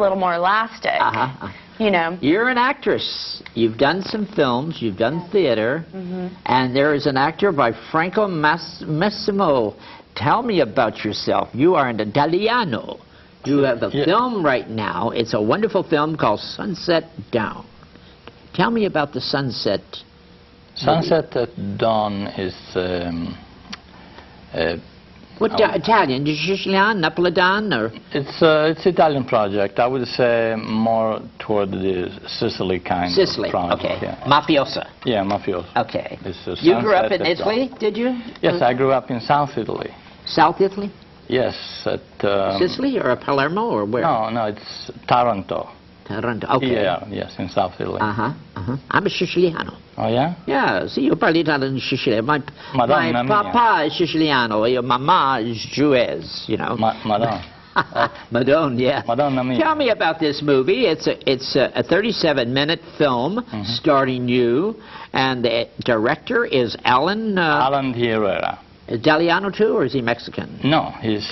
little more elastic. You know. You're an actress. You've done some films. You've done theater. And there is an actor by Franco Massimo. Tell me about yourself. You are an Italiano. You have a film right now. It's a wonderful film called Sunset Down. Tell me about the Sunset. Sunset at Dawn is what Italian? Sicilian, Napolitan, or? It's Italian project. I would say more toward the Sicily kind of project. Okay. Yeah. Mafiosa. Yeah, mafiosa. Okay. You grew up in Italy, did you? Yes, I grew up in South Italy. South Italy? Yes, at Sicily or Palermo or where? No, it's Taranto. Taranto. Okay. Yeah, yes, in South Italy. I'm a Siciliano. Oh yeah? Yeah, see, io parlo italiano in Sicilia. My papa is Siciliano, your mama is Jewess, you know. Madonna. Madonna, yeah. Madonna mia. Tell me about this movie. It's a 37-minute film starring you, and the director is Alan Herrera. Italiano too, or is he Mexican? No, he's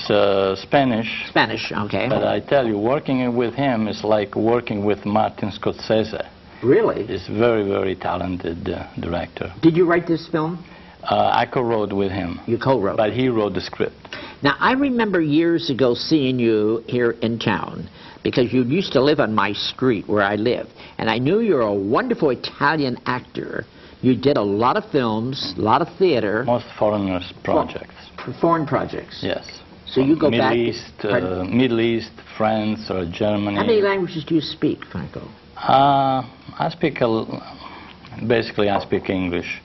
Spanish. Spanish, okay. But I tell you, working with him is like working with Martin Scorsese. Really? He's a very, very talented director. Did you write this film? I co-wrote with him. You co-wrote? But he wrote the script. Now, I remember years ago seeing you here in town, because you used to live on my street where I live, and I knew you were a wonderful Italian actor. You did a lot of films, a lot of theater. Most foreigners projects. Foreign projects. Yes. So you go back... Middle East, France, or Germany. How many languages do you speak, Franco? I speak, basically I speak English.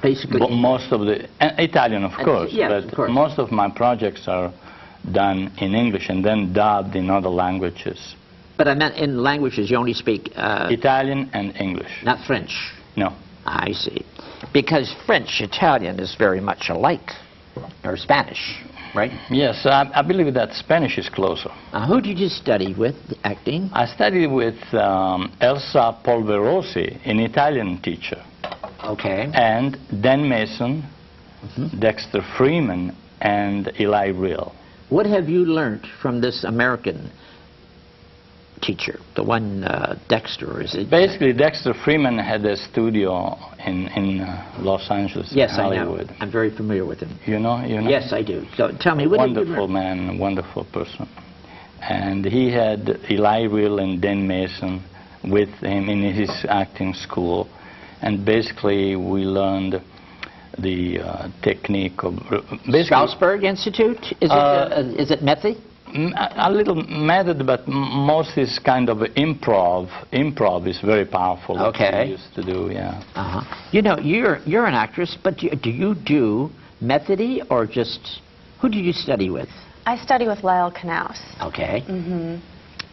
Basically but most of the... Italian, of course. Yes, but of course. Most of my projects are done in English and then dubbed in other languages. But I meant in languages you only speak... Italian and English. Not French? No. I see. Because French, Italian is very much alike. Or Spanish, right? Yes, I believe that Spanish is closer. Who did you study with, acting? I studied with Elsa Polverosi, an Italian teacher. Okay. And Dan Mason, Dexter Freeman, and Eli Real. What have you learned from this American teacher, the one Dexter, is it? Basically, Dexter Freeman had a studio in Los Angeles, yes, Hollywood. I know. I'm very familiar with him. You know? Yes, I do. So tell me, what wonderful man, wonderful person. And he had Eli Real and Dan Mason with him in his acting school. And basically, we learned the technique of... Strasberg Institute? Is it method? A little method, but most is kind of improv. Improv is very powerful. Okay. What we used to do, yeah. You know, you're an actress, but do you do methody or just... Who did you study with? I study with Lyle Knaus. Okay.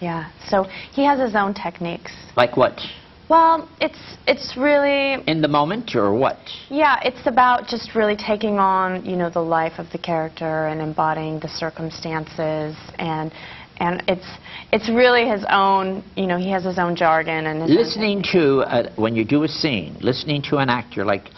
Yeah, so he has his own techniques. Like what? Well, it's really... In the moment, or what? Yeah, it's about just really taking on, you know, the life of the character and embodying the circumstances, and it's really his own, you know, he has his own jargon and his listening to, when you do a scene, listening to an actor like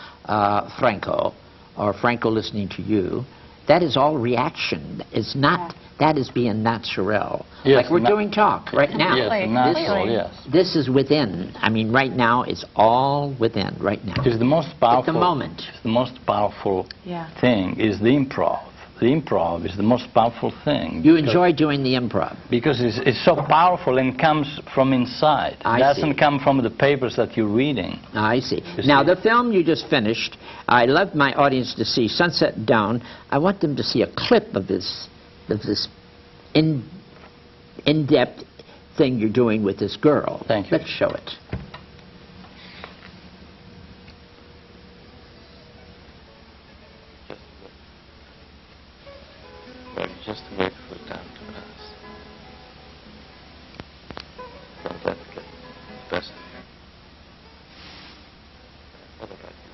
Franco, or Franco listening to you, that is all reaction. It's not... That is being natural. Yes, like we're doing talk right now. Yes, natural, yes. This is within. I mean, right now, it's all within, right now. It's the most powerful... At the moment. It's the most powerful thing, is the improv. The improv is the most powerful thing. You enjoy doing the improv? Because it's so powerful and comes from inside. It doesn't come from the papers that you're reading. I see. Now, the film you just finished, I love my audience to see Sunset Down. I want them to see a clip of this in-depth thing you're doing with this girl. Thank you. Let's show it. Just wait for time to pass. Don't let it get best of you. What about you?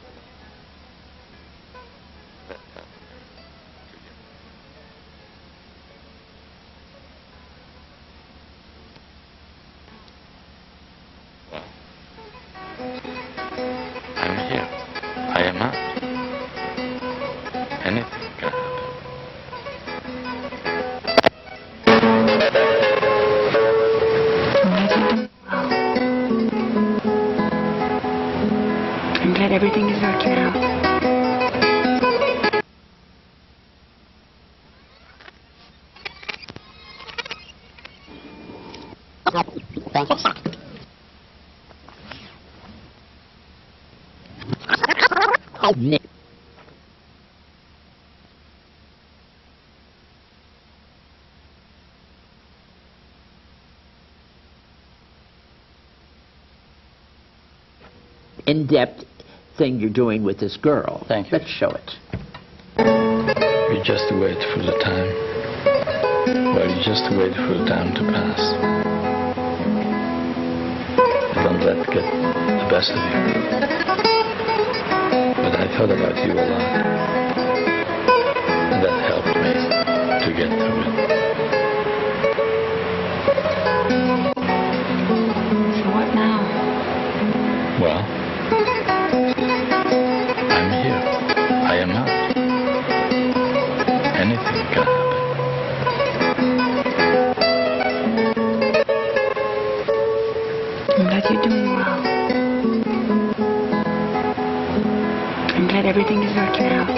Let that to you. Well, I'm here. I am out. Anything can happen. glad everything is working out. In-depth thing you're doing with this girl. Thank you. Let's show it. You just wait for the time. Well, you just wait for the time to pass. Don't let it get the best of you. But I thought about you a lot. And that helped me to get through it. So what now? Well, I'm here. I am out. Anything can happen. I'm glad you're doing well. I'm glad everything is working out.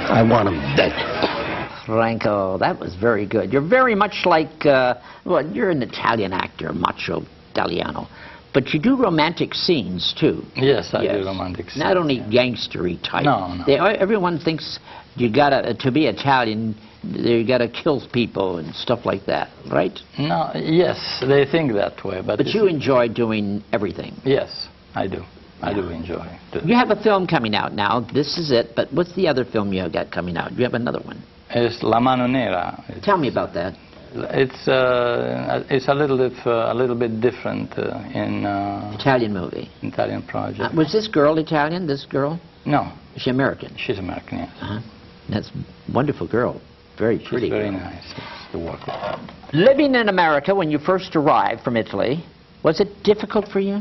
I want him dead. Franco, that was very good. You're very much like, well, you're an Italian actor, macho italiano. But you do romantic scenes, too. Yes, I do romantic scenes. Not only gangstery type. No, no. Everyone thinks you gotta, to be Italian, you gotta kill people and stuff like that, right? No, yes, they think that way. But you enjoy doing everything. Yes, I do. I do enjoy it. You have a film coming out now. This is it. But what's the other film you got coming out? You have another one. It's La Mano Nera. Tell me about that. It's a little bit different in Italian movie. Italian project. Was this girl Italian? This girl? No. Is she American? She's American. Yes. That's a wonderful girl. Very pretty. She's very girl. nice to work with her. Living in America when you first arrived from Italy, was it difficult for you?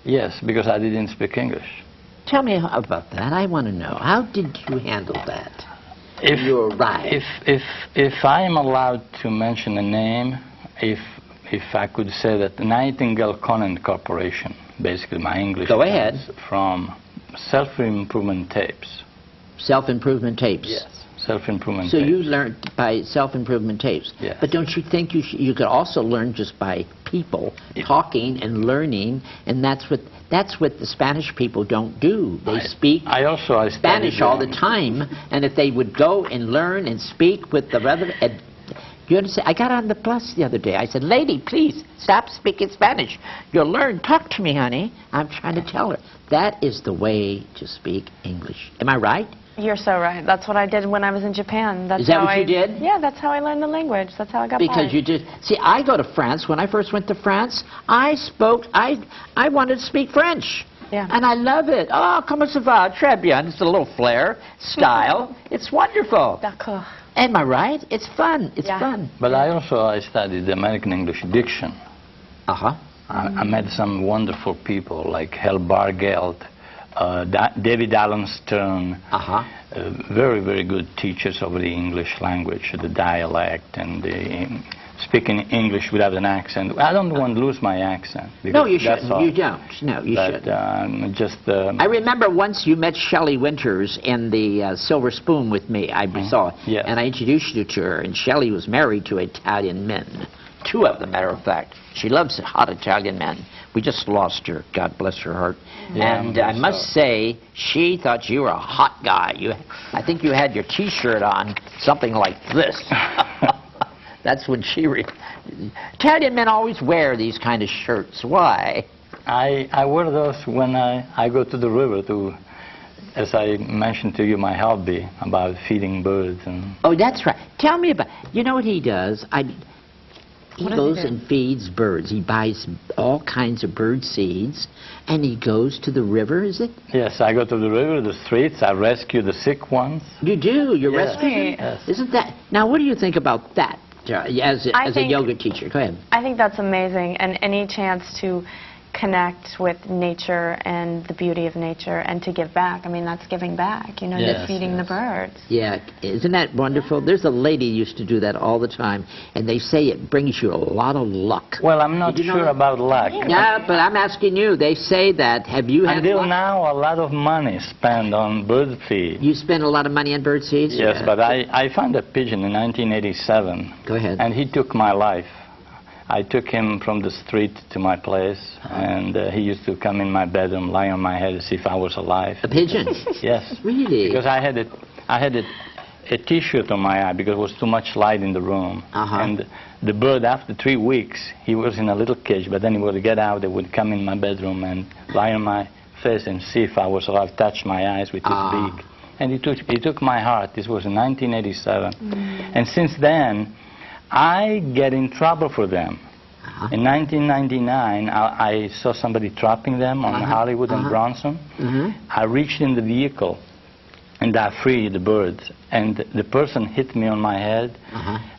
Yes, because I didn't speak English. Tell me about that. I want to know. How did you handle that? If you arrived. If I am allowed to mention a name, if I could say that Nightingale Conant Corporation, basically my English. Go ahead. From self-improvement tapes. Self-improvement tapes. Yes. Self-improvement so tapes. you learned by self-improvement tapes. Yes. But don't you think you could also learn just by people talking and learning, and that's what the Spanish people don't do. They speak Spanish all the time, and if they would go and learn and speak with the other, you understand? I got on the bus the other day. I said, "Lady, please stop speaking Spanish. You'll learn. Talk to me, honey." I'm trying to tell her that is the way to speak English. Am I right? You're so right. That's what I did when I was in Japan. Is that what you did? Yeah, that's how I learned the language. That's how I got Because by. you did. See, I go to France. When I first went to France, I wanted to speak French. Yeah. And I love it. Oh, comment ça va? Très bien. It's a little flair, style. It's wonderful. D'accord. Am I right? It's fun. It's fun. But I studied American English diction. Uh-huh. I met some wonderful people like Hal Bargeld, David Allen Stern, very, very good teachers of the English language, the dialect, and the speaking English without an accent. I don't want to lose my accent. No, you shouldn't. You don't. No, you shouldn't. I remember once you met Shelley Winters in the Silver Spoon with me. I saw, yes. And I introduced you to her. And Shelley was married to Italian men, 2 of them, matter of fact. She loves hot Italian men. We just lost her. God bless her heart. Yeah, and I must say, she thought you were a hot guy. I think you had your T-shirt on, something like this. That's when Italian men always wear these kind of shirts. Why? I wear those when I go to the river to, as I mentioned to you, my hobby about feeding birds. Oh, that's right. Tell me about, you know what he does? He goes and feeds birds. He buys all kinds of bird seeds, and he goes to the river, is it? Yes, I go to the river, the streets, I rescue the sick ones. You do? You rescue them? Yes. Isn't that... Now, what do you think about that as a yoga teacher? Go ahead. I think that's amazing, and any chance to connect with nature and the beauty of nature and to give back. I mean, that's giving back, you know, Yes, to feeding the birds. Yeah, isn't that wonderful? There's a lady who used to do that all the time, and they say it brings you a lot of luck. Well, I'm not Did you know sure that? about luck. Yeah, but I'm asking you. They say that. Have you had Until luck? now, a lot of money spent on bird feed. You spend a lot of money on bird seeds? Yes, Yeah. but I found a pigeon in 1987. Go ahead. And he took my life. I took him from the street to my place, and he used to come in my bedroom, lie on my head, as if I was alive. A pigeon? Yes. Really? Because I had a T-shirt on my eye because there was too much light in the room. And the bird, after 3 weeks, he was in a little cage, but then he would get out, he would come in my bedroom and lie on my face and see if I was alive, touch my eyes with his beak. And he took my heart. This was in 1987. And since then, I get in trouble for them. In 1999, I saw somebody trapping them on Hollywood and Bronson. I reached in the vehicle and I freed the birds. And the person hit me on my head,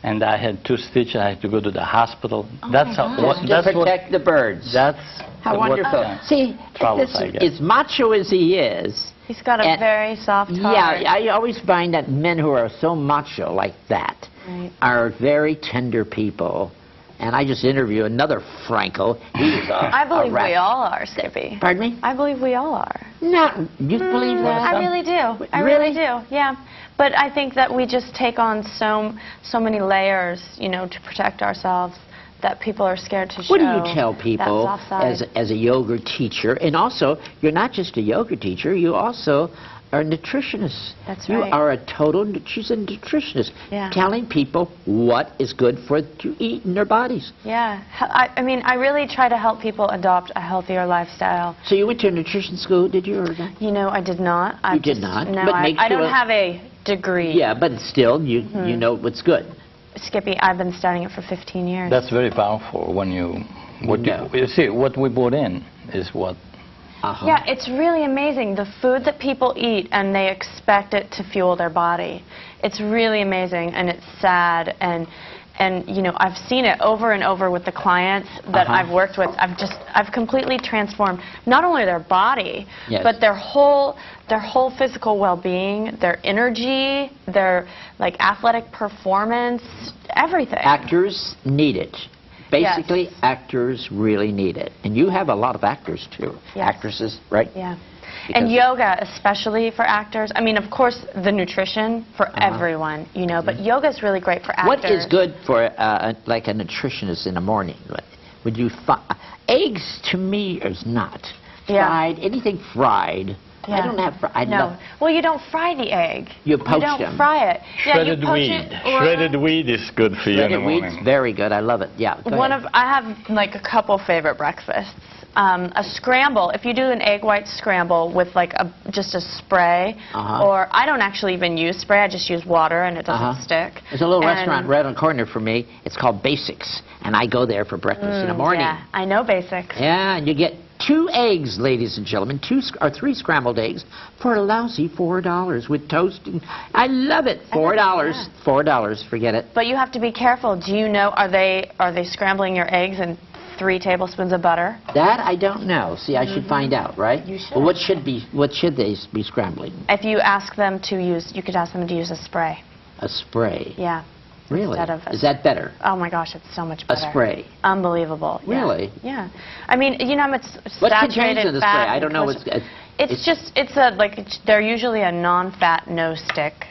and I had 2 stitches. I had to go to the hospital. That's to protect the birds. That's How what wonderful. See, troubles this, I get. as macho as he is, He's got a And- very soft heart. yeah, I always find that men who are so macho like that Right. are very tender people. And I just interviewed another Franco. He's I believe a we all are, Skippy. Pardon me? I believe we all are. No, you believe that? I really do. I really do. Yeah. But I think that we just take on so many layers, you know, to protect ourselves that people are scared to show. What do you tell that people soft side. as a yoga teacher? And also, you're not just a yoga teacher, you also are a nutritionist. That's You right. are a total, she's a nutritionist, Yeah. telling people what is good for to eat in their bodies. Yeah. I mean, I really try to help people adopt a healthier lifestyle. So you went to a nutrition school, did you? Or not? You know, I did not. You did not? No, But I make don't sure- have a degree. Yeah, but still, you know what's good. Skippy, I've been studying it for 15 years. That's very powerful when you... No. You see, what we put in is what... Yeah, it's really amazing, the food that people eat, and they expect it to fuel their body. It's really amazing, and it's sad, and you know, I've seen it over and over with the clients that I've worked with. I've completely transformed not only their body, Yes. but their whole physical well-being, their energy, their like athletic performance, everything. Actors need it. Basically, Yes. actors really need it. And you have a lot of actors, too. Yes. Actresses, right? Yeah. Because- And yoga, especially for actors. I mean, of course, the nutrition for everyone, you know, but yoga is really great for actors. What is good for like a nutritionist in the morning? Would you eggs to me is not Yeah. fried. Anything fried. I Yeah. don't have. I No. love. Well, you don't fry the egg. You poach don't them. fry it. Shredded yeah, you poach wheat. it, or Shredded wheat is good for you in the Shredded wheat's morning. very good. I love it. Yeah. Go One ahead. of I have like a couple favorite breakfasts. A scramble. If you do an egg white scramble with like just a spray, or I don't actually even use spray. I just use water and it doesn't stick. There's a little And- restaurant right on the corner for me. It's called Basics, and I go there for breakfast in the morning. Yeah, I know basics. Yeah, and you get 2 eggs, ladies and gentlemen, 2 or 3 scrambled eggs for a lousy $4 with toast. And I love it. $4. $4. Forget it. But you have to be careful. Do you know, are they scrambling your eggs in 3 tablespoons of butter? That I don't know. See, I should find out, right? You should. Well, what should they be scrambling? If you ask them to use, you could ask them to use a spray. A spray. Yeah. Really? Instead of a- Is that better? Oh my gosh, it's so much A better. spray. Unbelievable. Yeah. Really? Yeah. I mean, you know, it's What saturated contains in the fat. spray? I and don't know. cholesterol. They're usually a non-fat, no-stick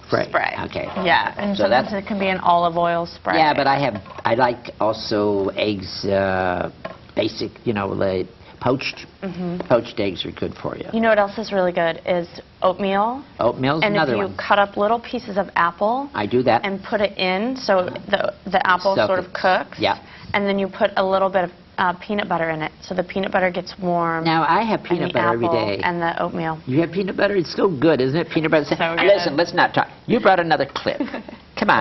spray. Okay. Yeah, and So sometimes that's- it can be an olive oil spray. Yeah, but I like also eggs, basic, you know, like poached. Poached eggs are good for you. You know what else is really good is oatmeal. Oatmeal's And if another you one. cut up little pieces of apple I do that. and put it in, so the apple Soak sort it. of cooks. Yeah. And then you put a little bit of peanut butter in it, so the peanut butter gets warm. Now, I have and peanut the butter every apple day. And the oatmeal. You have peanut butter? It's so good, isn't it? Peanut butter. So good. Listen, let's not talk. You brought another clip. Come on.